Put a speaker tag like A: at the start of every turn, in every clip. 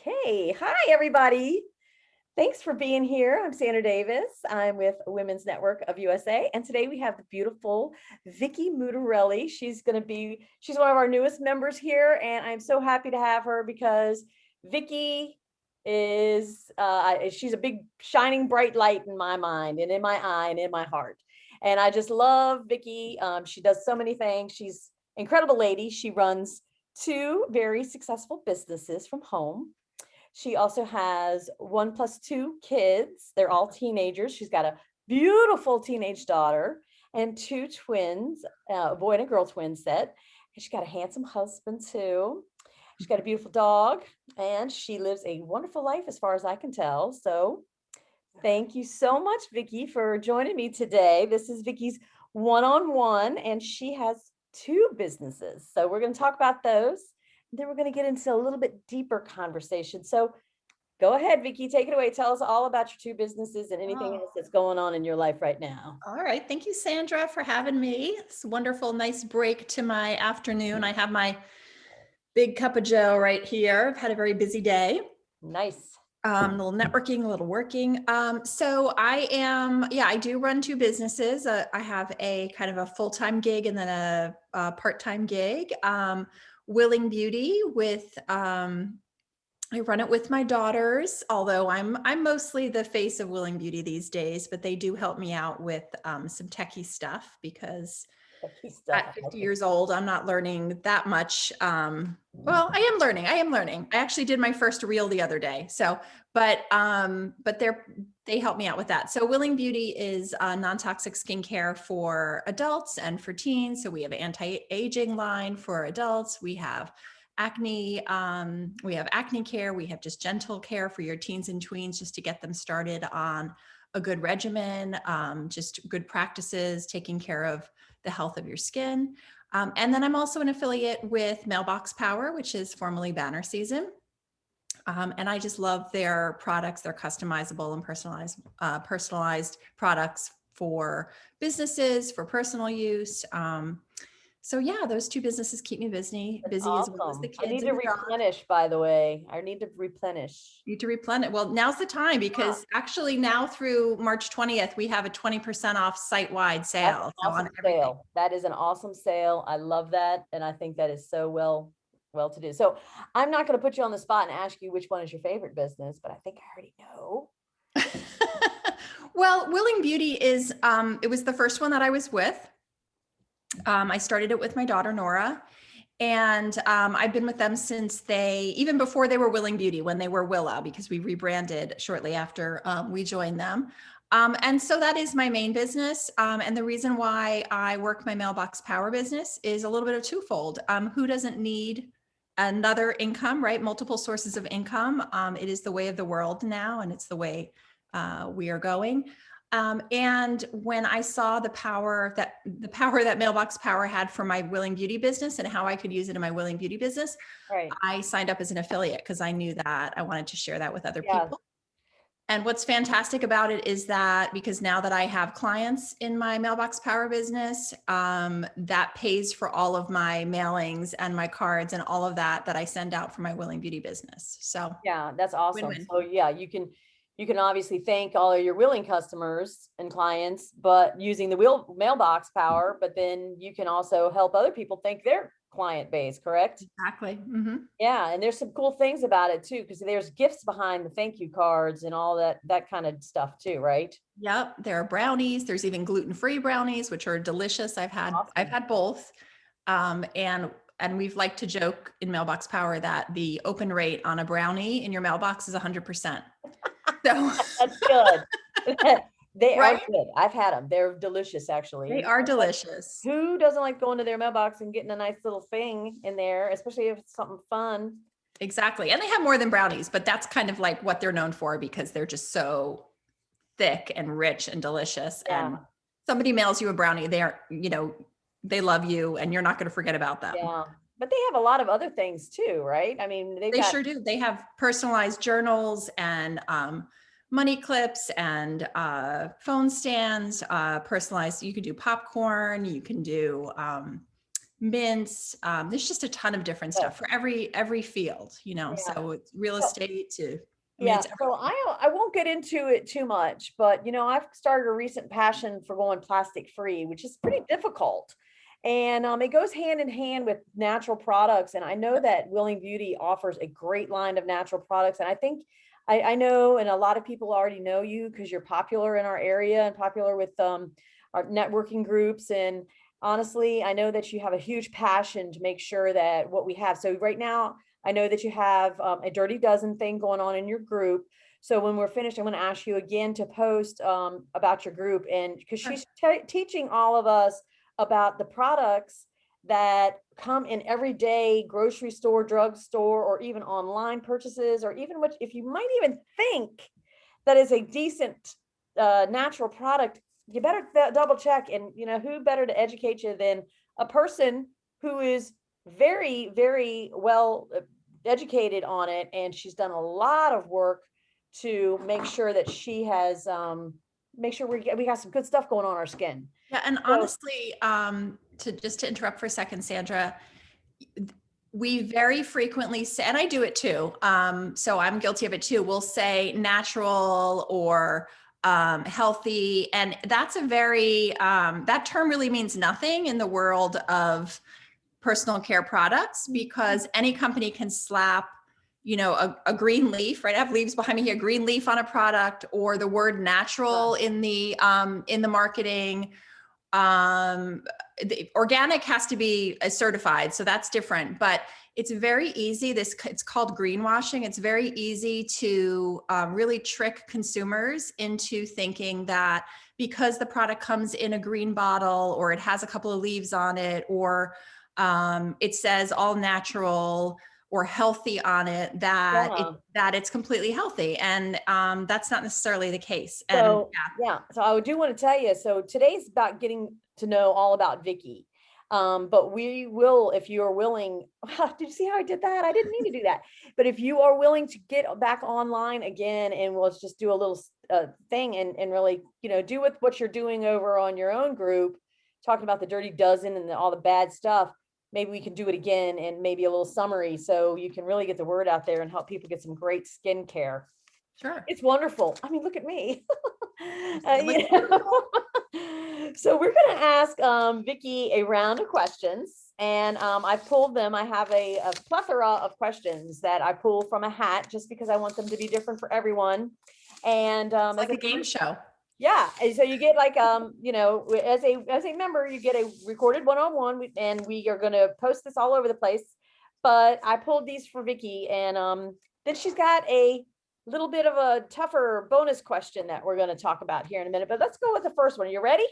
A: Okay. Hi, everybody. Thanks for being here. I'm Sandra Davis. I'm with Women's Network of USA. And today we have the beautiful Viki Mutarelli. She's one of our newest members here. And I'm so happy to have her because Viki she's a big shining bright light in my mind and in my eye and in my heart. And I just love Viki. She does so many things. She's an incredible lady. She runs two very successful businesses from home. She also has 1+2 kids. They're all teenagers. She's got a beautiful teenage daughter and two twins, a boy and a girl twin set. And she's got a handsome husband too. She's got a beautiful dog and she lives a wonderful life as far as I can tell. So thank you so much, Viki, for joining me today. This is Viki's one-on-one and she has two businesses. So we're going to talk about those. Then we're going to get into a little bit deeper conversation. So go ahead, Viki, take it away. Tell us all about your two businesses and anything else that's going on in your life right now.
B: All right. Thank you, Sandra, for having me. It's a wonderful, nice break to my afternoon. I have my big cup of joe right here. I've had a very busy day.
A: Nice.
B: A little networking, a little working. I do run two businesses. I have a kind of a full-time gig and then a part-time gig. Willing Beauty I run it with my daughters, although I'm mostly the face of Willing Beauty these days, but they do help me out with some techie stuff because at 50 years old, I'm not learning that much. Well, I am learning. I actually did my first reel the other day. So, but they help me out with that. So Willing Beauty is non-toxic skincare for adults and for teens. So we have anti-aging line for adults. We have acne care. We have just gentle care for your teens and tweens just to get them started on a good regimen, just good practices, taking care of the health of your skin. And then I'm also an affiliate with Mailbox Power, which is formerly Banner Season. And I just love their products. They're customizable and personalized products for businesses, for personal use. So yeah, those two businesses keep me busy
A: Awesome.
B: as well as the kids.
A: I need to replenish, by the way. I need to replenish.
B: You need to replenish. Well, now's the time because actually now through March 20th, we have a 20% off site-wide sale.
A: Awesome sale. That is an awesome sale. I love that. And I think that is so well to do. So I'm not going to put you on the spot and ask you which one is your favorite business, but I think I already know.
B: Well, Willing Beauty is, it was the first one that I was with. I started it with my daughter, Nora, and I've been with them since even before they were Willing Beauty, when they were Willa, because we rebranded shortly after we joined them. And so that is my main business. And the reason why I work my Mailbox Power business is a little bit of twofold. Who doesn't need another income, right? Multiple sources of income. It is the way of the world now, and it's the way we are going. And when I saw the power that Mailbox Power had for my Willing Beauty business and how I could use it in my Willing Beauty business, right, I signed up as an affiliate because I knew that I wanted to share that with other people. And what's fantastic about it is that because now that I have clients in my Mailbox Power business, that pays for all of my mailings and my cards and all of that I send out for my Willing Beauty business. So
A: yeah, that's awesome.
B: Win-win.
A: So yeah, you can obviously thank all of your willing customers and clients, but using the Mailbox Power, but then you can also help other people thank their client base, correct?
B: Exactly. Mm-hmm.
A: Yeah, and there's some cool things about it too, because there's gifts behind the thank you cards and all that kind of stuff too, right?
B: Yep, there are brownies. There's even gluten-free brownies, which are delicious. I've had both, and we've liked to joke in Mailbox Power that the open rate on a brownie in your mailbox is 100%. So
A: that's good. They are good. I've had them. They're delicious, actually.
B: They are delicious.
A: Who doesn't like going to their mailbox and getting a nice little thing in there, especially if it's something fun?
B: Exactly. And they have more than brownies, but that's kind of like what they're known for because they're just so thick and rich and delicious. Yeah. And somebody mails you a brownie, they love you and you're not going to forget about them.
A: Yeah. But they have a lot of other things too, right? I mean,
B: they sure do. They have personalized journals and money clips and phone stands, personalized. You could do popcorn. You can do mints. There's just a ton of different stuff for every field, you know,
A: Yeah.
B: so it's real
A: So,
B: estate to, I mean,
A: yeah,
B: it's
A: so I won't get into it too much, but I've started a recent passion for going plastic free, which is pretty difficult. And it goes hand in hand with natural products. And I know that Willing Beauty offers a great line of natural products. And I think I know, and a lot of people already know you because you're popular in our area and popular with our networking groups. And honestly, I know that you have a huge passion to make sure that what we have. So right now, I know that you have a Dirty Dozen thing going on in your group. So when we're finished, I'm going to ask you again to post about your group, and because she's teaching all of us about the products that come in everyday grocery store, drugstore, or even online purchases, or even what if you might even think that is a decent natural product, you better double check. And who better to educate you than a person who is very, very well educated on it, and she's done a lot of work to make sure that she has make sure we got some good stuff going on our skin.
B: Yeah, and
A: So,
B: honestly, to interrupt for a second, Sandra, we very frequently say, and I do it too, so I'm guilty of it too, we'll say natural or healthy, and that's a very, that term really means nothing in the world of personal care products, because any company can slap, you know, a green leaf, right? I have leaves behind me here, green leaf on a product, or the word natural in the marketing. The organic has to be certified, so that's different, but it's very easy. It's called greenwashing. It's very easy to really trick consumers into thinking that because the product comes in a green bottle, or it has a couple of leaves on it, or it says all natural or healthy on it, that that it's completely healthy, and that's not necessarily the case. And
A: so yeah, so I do want to tell you, so today's about getting to know all about Viki. But we will, if you are willing, did you see how I did that? I didn't mean to do that. But if you are willing to get back online again, and we'll just do a little thing, and really, do with what you're doing over on your own group, talking about the Dirty Dozen and all the bad stuff. Maybe we can do it again, and maybe a little summary, so you can really get the word out there and help people get some great skincare.
B: sure.
A: It's wonderful. I mean, look at me. So we're going to ask Viki a round of questions, and I pulled them. I have a plethora of questions that I pull from a hat, just because I want them to be different for everyone. And
B: It's like a game show.
A: Yeah, and so you get like as a member, you get a recorded one-on-one, and we are going to post this all over the place. But I pulled these for Viki, and then she's got a little bit of a tougher bonus question that we're going to talk about here in a minute. But let's go with the first one. Are you ready?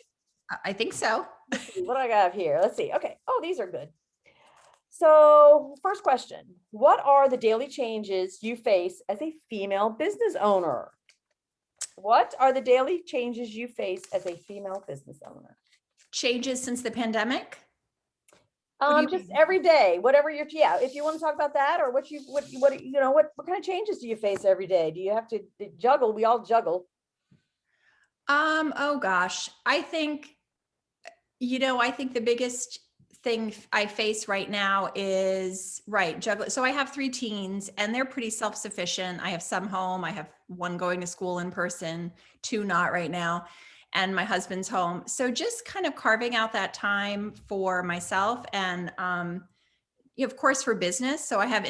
B: I think so.
A: Let's see, what do I got here? Let's see. Okay. Oh, these are good. So, first question: what are the daily changes you face as a female business owner? What are the daily changes you face as a female business owner?
B: Changes since the pandemic?
A: Just every day, whatever yeah, if you want to talk about that, or what kind of changes do you face every day? Do you have to juggle? We all juggle.
B: Oh gosh, I think the biggest thing I face right now is juggling. So I have 3 teens, and they're pretty self-sufficient. I have some home. I have one going to school in person, 2 not right now, and my husband's home. So just kind of carving out that time for myself, and of course for business. So I have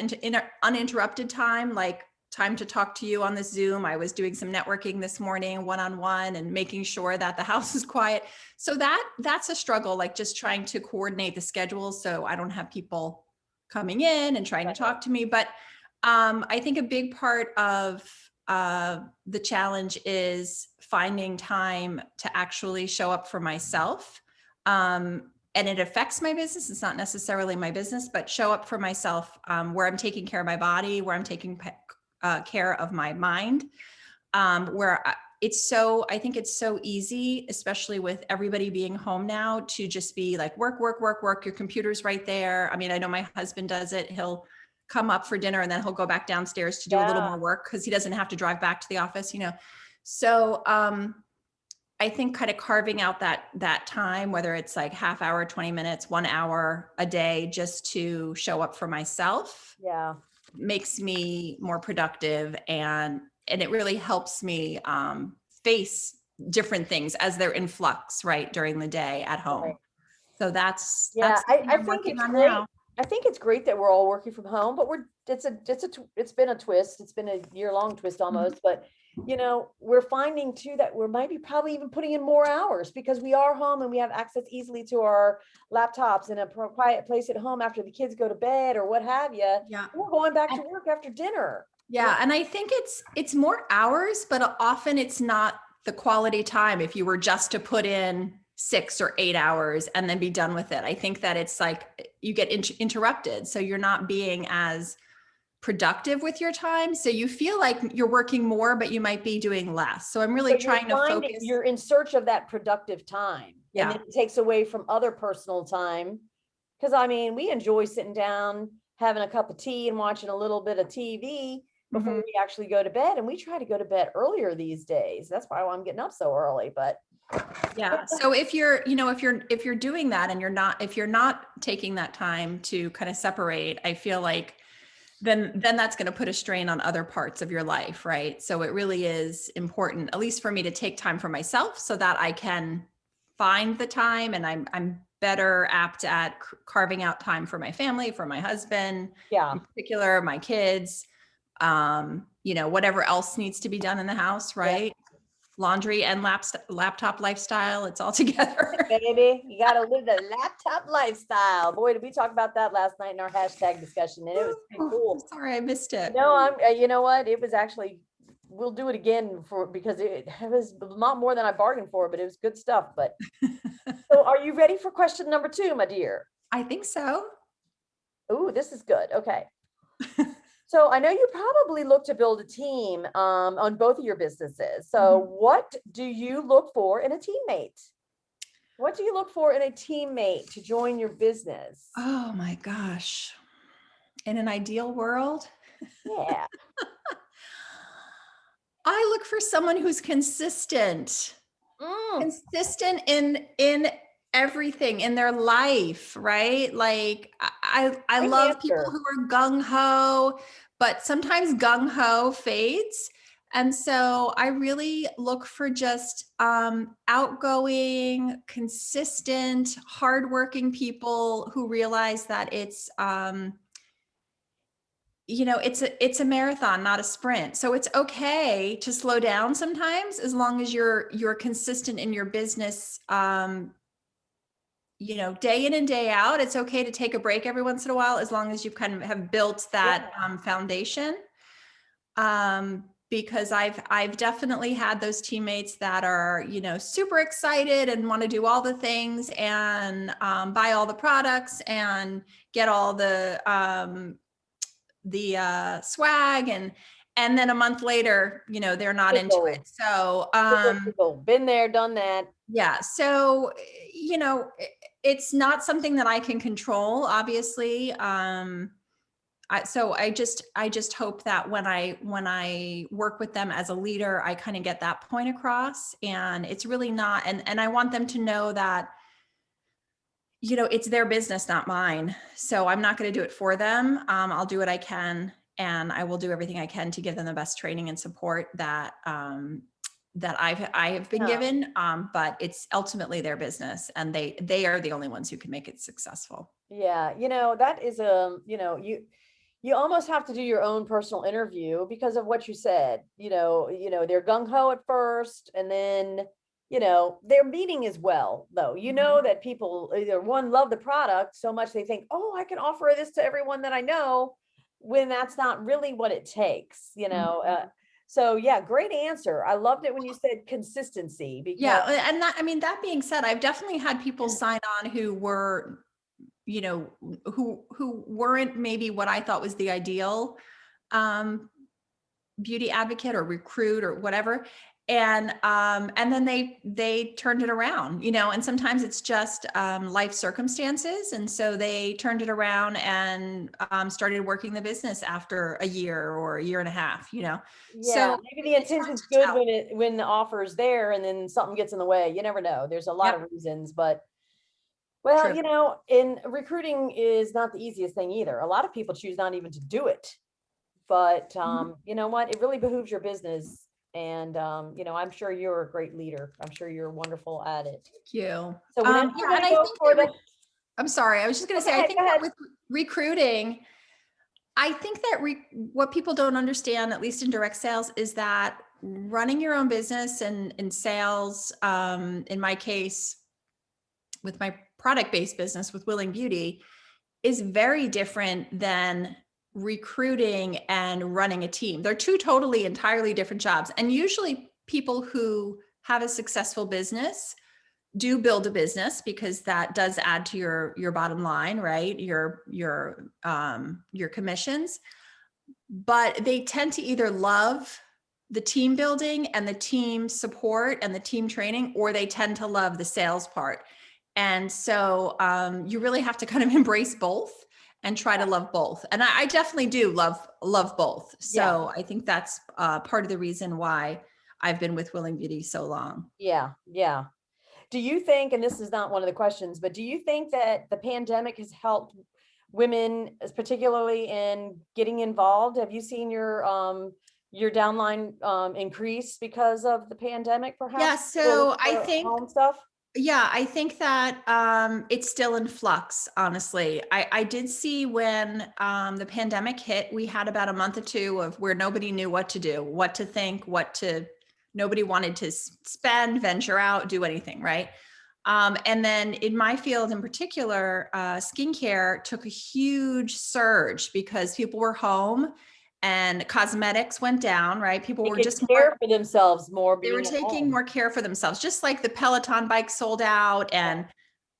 B: uninterrupted time, like time to talk to you on this Zoom. I was doing some networking this morning, one-on-one, and making sure that the house is quiet. So that's a struggle, like just trying to coordinate the schedule so I don't have people coming in and trying to talk to me. But I think a big part of the challenge is finding time to actually show up for myself. And it affects my business. It's not necessarily my business, but show up for myself, where I'm taking care of my body, where I'm taking care of my mind, I think it's so easy, especially with everybody being home now, to just be like work, work, work, work. Your computer's right there. I mean, I know my husband does it. He'll come up for dinner and then he'll go back downstairs to do a little more work because he doesn't have to drive back to the office, So I think kind of carving out that time, whether it's like half hour, 20 minutes, 1 hour a day, just to show up for myself,
A: Yeah.
B: makes me more productive, and it really helps me face different things as they're in flux, right, during the day at home.
A: Right.
B: So that's
A: Yeah,
B: something
A: I
B: I'm
A: think
B: working
A: it's
B: on
A: great.
B: now.
A: I think it's great that we're all working from home, but it's been a twist. It's been a year-long twist
B: Mhm.
A: almost, but we're finding too that we might be probably even putting in more hours because we are home and we have access easily to our laptops in a quiet place at home after the kids go to bed or what have you.
B: Yeah.
A: We're going back
B: And,
A: to work after dinner.
B: yeah, and I think it's more hours, but often it's not the quality time if you were just to put in 6 or 8 hours and then be done with it. I think that it's like you get interrupted, so you're not being as productive with your time. So you feel like you're working more, but you might be doing less. So I'm really
A: But you're
B: trying to
A: finding
B: focus.
A: you're in search of that productive time, and then
B: Yeah.
A: it takes away from other personal time. Because I mean, we enjoy sitting down, having a cup of tea and watching a little bit of TV before
B: Mhm.
A: we actually go to bed. And we try to go to bed earlier these days. That's why I'm getting up so early. But
B: Yeah. So if you're doing that and if you're not taking that time to kind of separate, I feel like then that's going to put a strain on other parts of your life, right? So it really is important, at least for me, to take time for myself so that I can find the time, and I'm better apt at carving out time for my family, for my husband,
A: yeah,
B: in particular, my kids, whatever else needs to be done in the house,
A: yeah,
B: right? Laundry and laptop lifestyle, it's all together.
A: baby, you got to live the laptop lifestyle. Boy, did we talk about that last night in our hashtag discussion, and it was pretty
B: Oh, I'm
A: cool.
B: sorry I missed it.
A: No, you know what? It was actually, we'll do it again because it was a lot more than I bargained for, but it was good stuff. But so are you ready for question number 2, my dear?
B: I think so.
A: Ooh, this is good. Okay. So I know you probably look to build a team on both of your businesses. So
B: Mhm.
A: what do you look for in a teammate? What do you look for in a teammate to join your business?
B: Oh my gosh. In an ideal world,
A: Yeah.
B: I look for someone who's consistent.
A: Mm,
B: Consistent in everything in their life, right? Like I
A: great
B: love people
A: answer.
B: who are gung ho, but sometimes gung ho fades. And so I really look for just outgoing, consistent, hardworking people who realize that it's a marathon, not a sprint. So it's okay to slow down sometimes, as long as you're consistent in your business, day in and day out. It's okay to take a break every once in a while, as long as you kind of have built that
A: Yeah.
B: foundation. Because I've definitely had those teammates that are, super excited and want to do all the things, and buy all the products and get all the swag, and then a month later, they're not into it.
A: Typical,
B: So
A: typical. Been there, done that.
B: yeah, so it's not something that I can control, obviously. So I just hope that when I work with them as a leader, I kind of get that point across. And it's really not, and I want them to know that it's their business, not mine. So I'm not going to do it for them. I'll do what I can, and I will do everything I can to give them the best training and support that I have been
A: Yeah.
B: given. But it's ultimately their business, and they are the only ones who can make it successful.
A: Yeah. That is you almost have to do your own personal interview because of what you said. They're gung ho at first, and then their meaning is well, though.
B: Mhm.
A: That people either one love the product so much they think, oh, I can offer this to everyone that I know, when that's not really what it takes.
B: Mhm.
A: So yeah, great answer. I loved it when you said consistency because
B: Yeah, and that being said, I've definitely had people sign on who were, who weren't maybe what I thought was the ideal um, beauty advocate or recruit or whatever. And then they turned it around, and sometimes it's just life circumstances. And so they turned it around and started working the business after a year or a year and a half,
A: Yeah,
B: so
A: maybe the
B: it's hard
A: intention's
B: to
A: good
B: tell.
A: when the offer's there and then something gets in the way. You never know. There's a lot
B: Yep,
A: of reasons, but well,
B: true.
A: in recruiting is not the easiest thing either. A lot of people choose not even to do it. But
B: Mhm.
A: you know what? It really behooves your business. And I'm sure you're a great leader. I'm sure you're wonderful at it.
B: Thank you.
A: So now we're
B: Yeah, and
A: gonna
B: I
A: go
B: think
A: for
B: that
A: the
B: I'm sorry, I was just going
A: oh,
B: to say, I think
A: go
B: that
A: ahead.
B: with recruiting, I think that what people don't understand, at least in direct sales, is that running your own business and in sales, in my case, with my product-based business with Willing Beauty, is very different than recruiting and running a team. They're two totally entirely different jobs. And usually people who have a successful business do build a business because that does add to your bottom line, right? Your commissions. But they tend to either love the team building and the team support and the team training, or they tend to love the sales part. And so you really have to kind of embrace both and try to love both. And I definitely do love both.
A: Yeah,
B: So I think that's part of the reason why I've been with Willing Beauty so long.
A: yeah, yeah. Do you think, and this is not one of the questions, but do you think that the pandemic has helped women, particularly in getting involved? Have you seen your downline increase because of the pandemic,
B: Yeah,
A: perhaps? People are
B: so
A: looking for home stuff?
B: I think that it's still in flux, honestly. I did see when the pandemic hit, we had about a month or two of where nobody knew what to do, what to think, nobody wanted to spend, venture out, do anything, right? And then in my field in particular, skincare took a huge surge because people were home and cosmetics went down, right? People
A: They
B: were
A: could
B: just more
A: care for themselves more
B: they were
A: being at
B: taking
A: home.
B: more care for themselves, just like the Peloton bike sold out and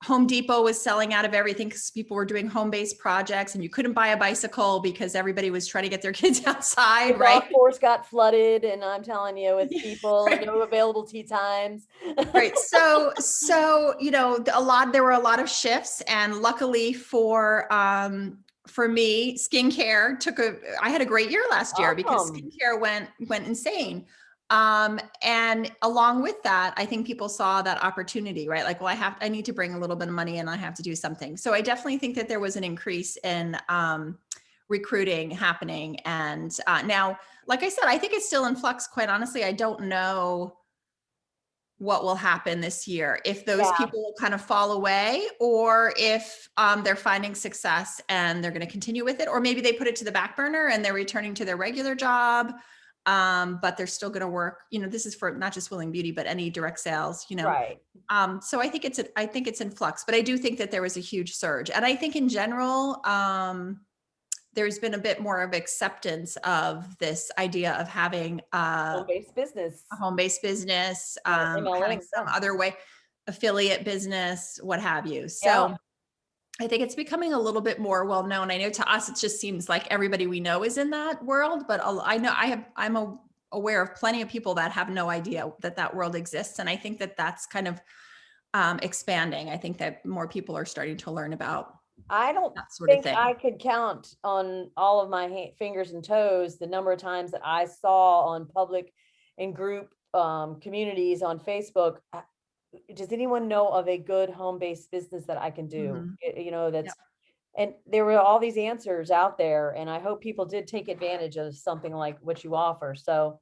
B: Home Depot was selling out of everything because people were doing home-based projects and you couldn't buy a bicycle because everybody was trying to get their kids
A: The
B: outside,
A: golf
B: right?
A: course got flooded, and I'm telling you, with people,
B: Right.
A: no available tea times.
B: Right. So, there were a lot of shifts, and luckily for me, I had a great year last year because
A: Awesome.
B: skincare went insane. And along with that, I think people saw that opportunity, right? Like, well, I need to bring a little bit of money and I have to do something. So I definitely think that there was an increase in, recruiting happening. And, now, like I said, I think it's still in flux. Quite honestly, I don't know what will happen this year, if those
A: Yeah,
B: people will kind of fall away, or if they're finding success and they're going to continue with it, or maybe they put it to the back burner and they're returning to their regular job, but they're still going to work. This is for not just Willing Beauty, but any direct sales.
A: right.
B: So I think it's in flux, but I do think that there was a huge surge, and I think in general, there's been a bit more of acceptance of this idea of having
A: Home-based business
B: a home-based business,
A: or
B: having
A: MLM.
B: some other way, affiliate business, what have you.
A: Yeah,
B: So I think it's becoming a little bit more well known. I know to us, it just seems like everybody we know is in that world, but I know aware of plenty of people that have no idea that that world exists. And I think that that's kind of expanding. I think that more people are starting to learn about
A: I don't
B: that sort of
A: think
B: thing.
A: I could count on all of my fingers and toes the number of times that I saw on public and group communities on Facebook. Does anyone know of a good home-based business that I can do?
B: Mhm.
A: That's, and there were all these answers out there, and I hope people did take advantage of something like what you offer. So,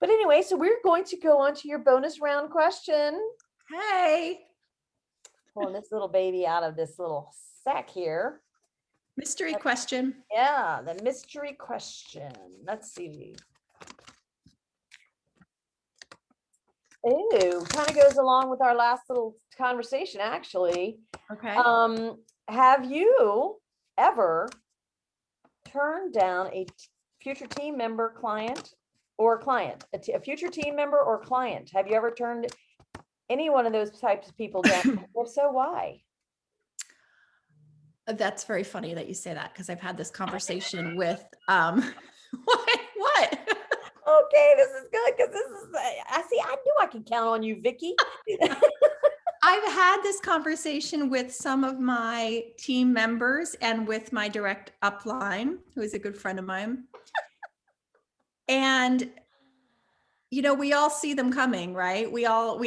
A: but anyway, so we're going to go on to your bonus round question.
B: Hey,
A: Pulling this little baby out of this little sack here.
B: mystery question.
A: Yeah, the mystery question. Let's see. Ooh, kind of goes along with our last little conversation, actually.
B: Okay.
A: Have you ever turned down a future team member, client, or client? A future team member or client? Have you ever turned any one of those types of people down? If so, why?
B: That's very funny that you say that, because I've had this conversation with what? What?
A: okay, this is good because this is, I knew I could count on you, Viki.
B: I've had this conversation with some of my team members and with my direct upline, who is a good friend of mine. And, we all see them coming, right?
A: Yep.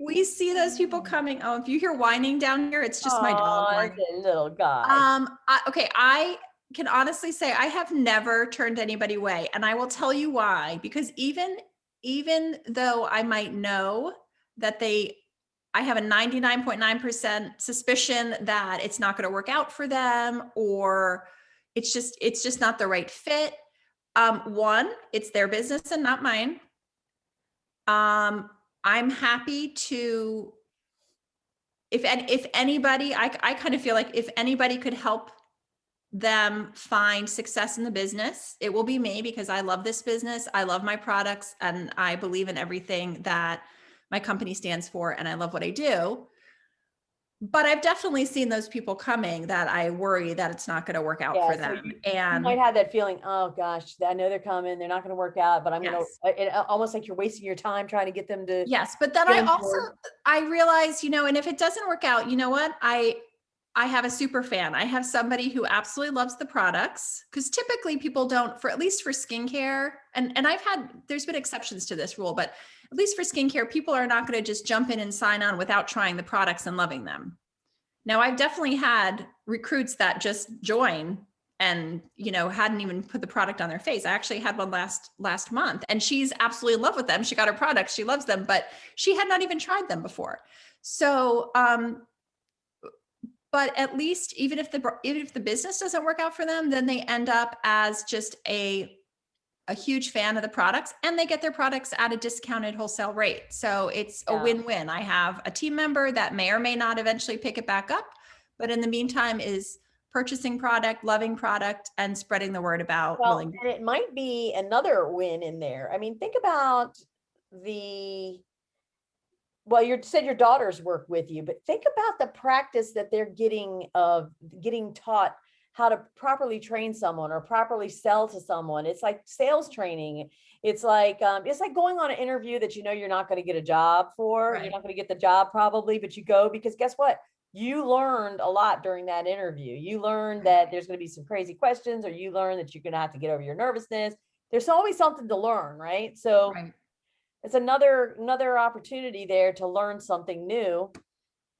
B: We see those people coming. Oh, if you hear whining down here, it's just my dog
A: It's
B: whining.
A: a little guy.
B: I can honestly say I have never turned anybody away, and I will tell you why. Because even though I might know that I have a 99.9% suspicion that it's not going to work out for them, or it's just not the right fit. One, it's their business and not mine. I'm happy to, if anybody, I kind of feel like if anybody could help them find success in the business, it will be me, because I love this business. I love my products, and I believe in everything that my company stands for, and I love what I do. But I've definitely seen those people coming that I worry that it's not going to work out for them.
A: You might have that feeling, oh gosh, I know they're coming, they're not going to work out, but I'm going to, almost like you're wasting your time trying to get them to.
B: Yes. But then I realize, and if it doesn't work out, you know what? I have a super fan. I have somebody who absolutely loves the products, because typically people don't, at least for skincare. And there's been exceptions to this rule, but at least for skincare, people are not going to just jump in and sign on without trying the products and loving them. Now, I've definitely had recruits that just join and, hadn't even put the product on their face. I actually had one last month, and she's absolutely in love with them. She got her products, she loves them, but she had not even tried them before. So, but at least even if the business doesn't work out for them, then they end up as just a huge fan of the products, and they get their products at a discounted wholesale rate. So it's a win-win. I have a team member that may or may not eventually pick it back up, but in the meantime is purchasing product, loving product, and spreading the word about.
A: And it might be another win in there. I mean, think about you said your daughters work with you, but think about the practice that they're getting taught how to properly train someone or properly sell to someone. It's like sales training. It's like going on an interview that you're not going to get a job for. Right. You're not going to get the job probably, but you go because guess what? You learned a lot during that interview. You learned that there's going to be some crazy questions, or you learn that you're going to have to get over your nervousness. There's always something to learn, right? So it's another opportunity there to learn something new,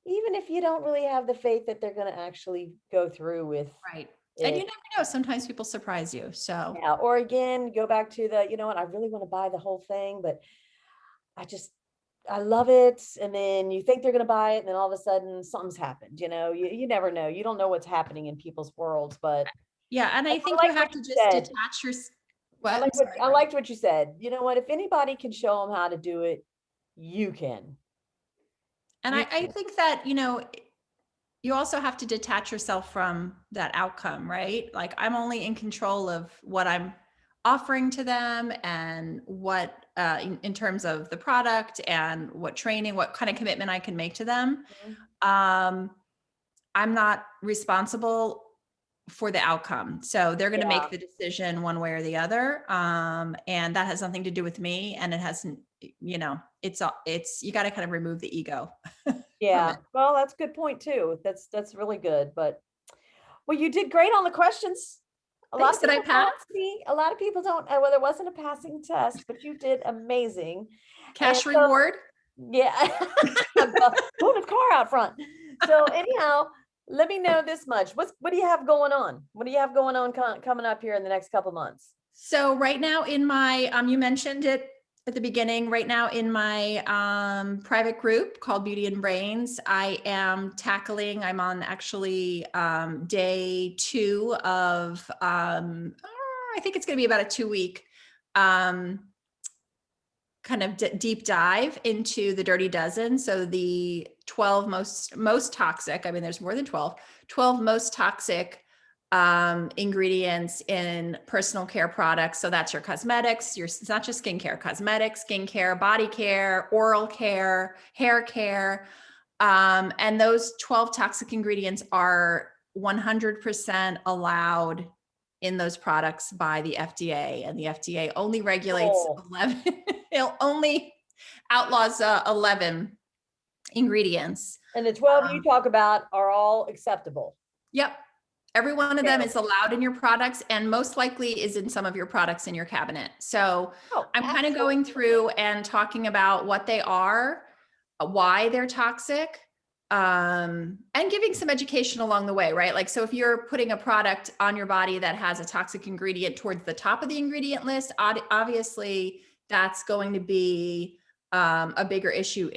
A: even if you don't really have the faith that they're going to actually go through with.
B: Right. And you never know, sometimes people surprise you. So
A: yeah. Or again, go back to the, I really want to buy the whole thing, but I love it. And then you think they're going to buy it, and then all of a sudden something's happened. You never know. You don't know what's happening in people's worlds, but
B: yeah. And I think you have to just detach your.
A: I liked what you said. You know what? If anybody can show them how to do it, you can.
B: And I think that, you also have to detach yourself from that outcome, right? Like, I'm only in control of what I'm offering to them, and what, in terms of the product and what training, what kind of commitment I can make to them. Mm-hmm. I'm not responsible for the outcome. So they're going to make the decision one way or the other. And that has nothing to do with me. And it hasn't, it's, you got to kind of remove the ego.
A: Yeah. Well, that's a good point too. That's really good. But you did great on the questions.
B: A lot
A: of people don't, well, there wasn't a passing test, but you did amazing.
B: Cash reward.
A: Yeah. Moving his car out front. So anyhow, let me know this much. What do you have going on? What do you have going on coming up here in the next couple of months?
B: So right now in my, you mentioned it at the beginning, right now in my private group called Beauty and Brains, I'm on actually day 2 of, I think it's going to be about a 2-week kind of deep dive into the Dirty Dozen. So the 12 most toxic, I mean, there's more than 12 most toxic ingredients in personal care products. So that's your cosmetics, it's not just skincare, cosmetics, skincare, body care, oral care, hair care. And those 12 toxic ingredients are 100% allowed in those products by the FDA, and the FDA only regulates 11, it only outlaws 11 ingredients.
A: And the 12 you talk about are all acceptable.
B: Yep. Every one of them is allowed in your products, and most likely is in some of your products in your cabinet. So I'm kind of going through and talking about what they are, why they're toxic, and giving some education along the way, right? Like, so if you're putting a product on your body that has a toxic ingredient towards the top of the ingredient list, obviously that's going to be a bigger issue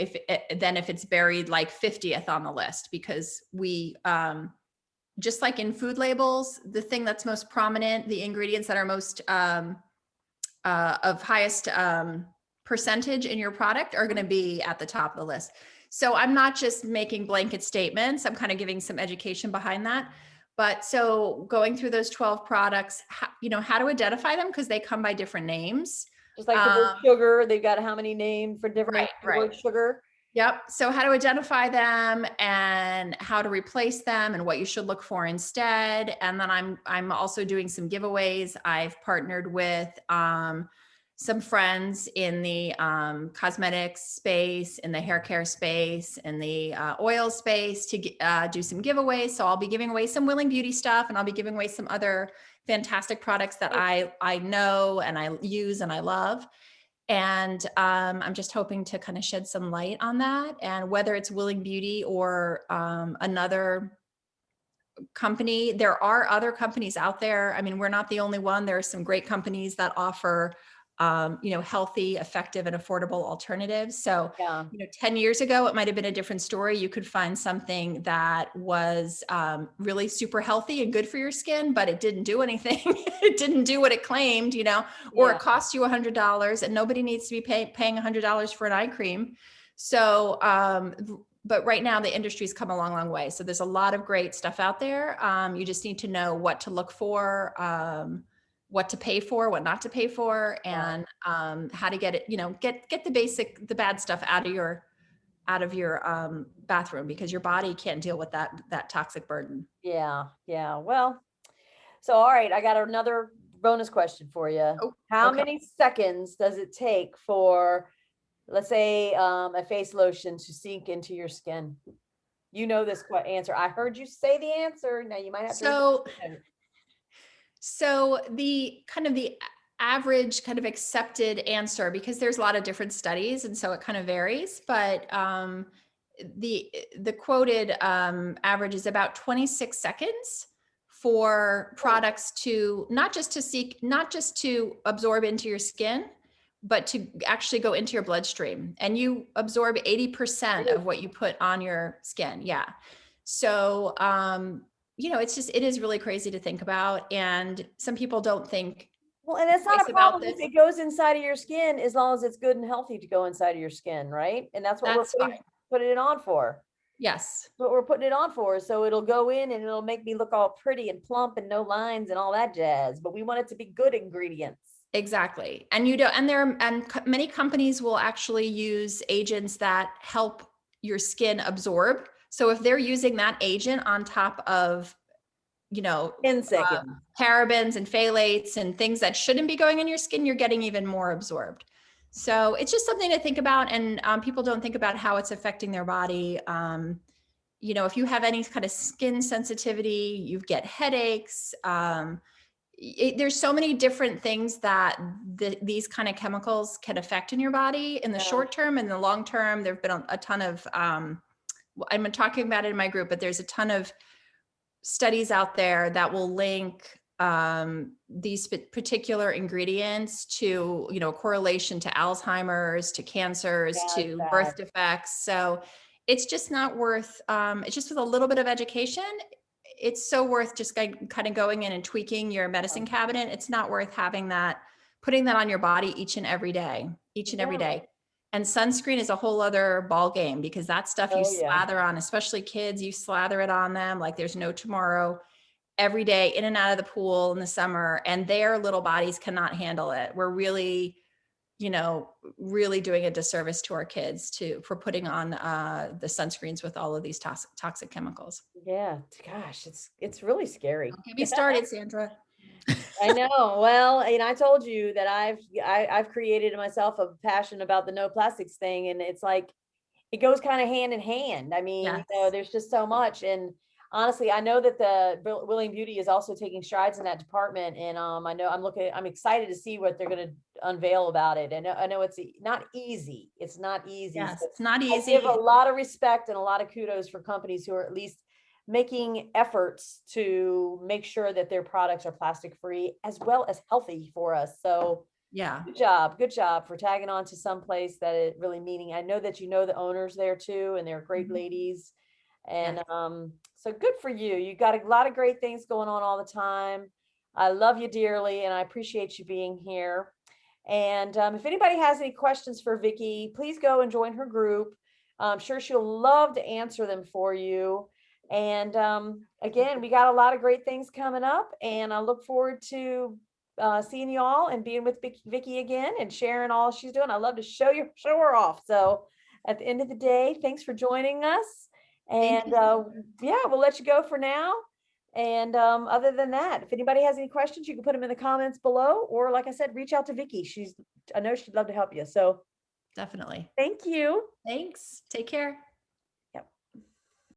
B: than if it's buried like 50th on the list, because we, just like in food labels, the thing that's most prominent, the ingredients that are most of highest percentage in your product are going to be at the top of the list. So I'm not just making blanket statements. I'm kind of giving some education behind that. But so going through those 12 products, how to identify them, because they come by different names.
A: Just like the word sugar, they've got how many names for different names for the word sugar.
B: Yep. So how to identify them and how to replace them and what you should look for instead. And then I'm also doing some giveaways. I've partnered with some friends in the cosmetics space, in the hair care space, in the oil space to do some giveaways. So I'll be giving away some Willing Beauty stuff, and I'll be giving away some other fantastic products that I know and I use and I love. And I'm just hoping to kind of shed some light on that. And whether it's Willing Beauty or another company, there are other companies out there. I mean, we're not the only one. There are some great companies that offer healthy, effective, and affordable alternatives. So, 10 years ago, it might've been a different story. You could find something that was really super healthy and good for your skin, but it didn't do anything. It didn't do what it claimed, or it cost you $100, and nobody needs to be paying $100 for an eye cream. So, but right now the industry's come a long, long way. So there's a lot of great stuff out there. You just need to know what to look for, what to pay for, what not to pay for, and how to get it, get the bad stuff out of your bathroom, because your body can't deal with that toxic burden.
A: Yeah. Well, so all right, I got another bonus question for you. How many seconds does it take for, let's say, a face lotion to sink into your skin? You know this answer. I heard you say the answer. Now you might have to.
B: So the average kind of accepted answer, because there's a lot of different studies, and so it kind of varies, but the quoted average is about 26 seconds for products to not just to absorb into your skin, but to actually go into your bloodstream, and you absorb 80% of what you put on your skin. Yeah. So, it is really crazy to think about. And some people don't think.
A: Well, and it's not a problem if it goes inside of your skin, as long as it's good and healthy to go inside of your skin, right? And that's what we're putting it on for.
B: Yes.
A: What we're putting it on for. So it'll go in and it'll make me look all pretty and plump and no lines and all that jazz. But we want it to be good ingredients.
B: Exactly. And many companies will actually use agents that help your skin absorb. So if they're using that agent on top of, parabens and phthalates and things that shouldn't be going in your skin, you're getting even more absorbed. So it's just something to think about. And people don't think about how it's affecting their body. If you have any kind of skin sensitivity, you get headaches. There's so many different things that these kind of chemicals can affect in your body in the short term and the long term. There've been a ton of, I'm talking about it in my group, but there's a ton of studies out there that will link these particular ingredients to, correlation to Alzheimer's, to cancers, to birth defects. So it's just not worth, it's just with a little bit of education. It's so worth just kind of going in and tweaking your medicine cabinet. It's not worth putting that on your body each and every day. And sunscreen is a whole other ball game, because that stuff you slather on, especially kids, you slather it on them like there's no tomorrow, every day, in and out of the pool in the summer, and their little bodies cannot handle it. We're really doing a disservice to our kids for putting on the sunscreens with all of these toxic chemicals.
A: Yeah, gosh, it's really scary.
B: Don't get me started, Sandra.
A: I know. Well, and I told you that I've created myself a passion about the no plastics thing, and it's like it goes kind of hand in hand. I mean,
B: Yes.
A: there's just so much, and honestly, I know that the Willing Beauty is also taking strides in that department, and I know I'm excited to see what they're going to unveil about it. I know it's not easy. It's not easy.
B: Yes,
A: So
B: it's not
A: I give a
B: easy.
A: lot of respect and a lot of kudos for companies who are at least making efforts to make sure that their products are plastic free as well as healthy for us. So
B: Yeah.
A: good job for tagging on to some place that it really meaning. I know that you know the owners there too, and they're great
B: Mhm.
A: ladies. And
B: Yes.
A: so good for you. You got a lot of great things going on all the time. I love you dearly, and I appreciate you being here. And if anybody has any questions for Viki, please go and join her group. I'm sure she'll love to answer them for you. And again, we got a lot of great things coming up, and I look forward to seeing you all and being with Viki again and sharing all she's doing. I love to show her off. So at the end of the day, thanks for joining us.
B: Thank
A: And
B: you.
A: yeah, we'll let you go for now. And other than that, if anybody has any questions, you can put them in the comments below, or like I said, reach out to Viki. I know she'd love to help you. So
B: Definitely.
A: thank you.
B: Thanks. Take care.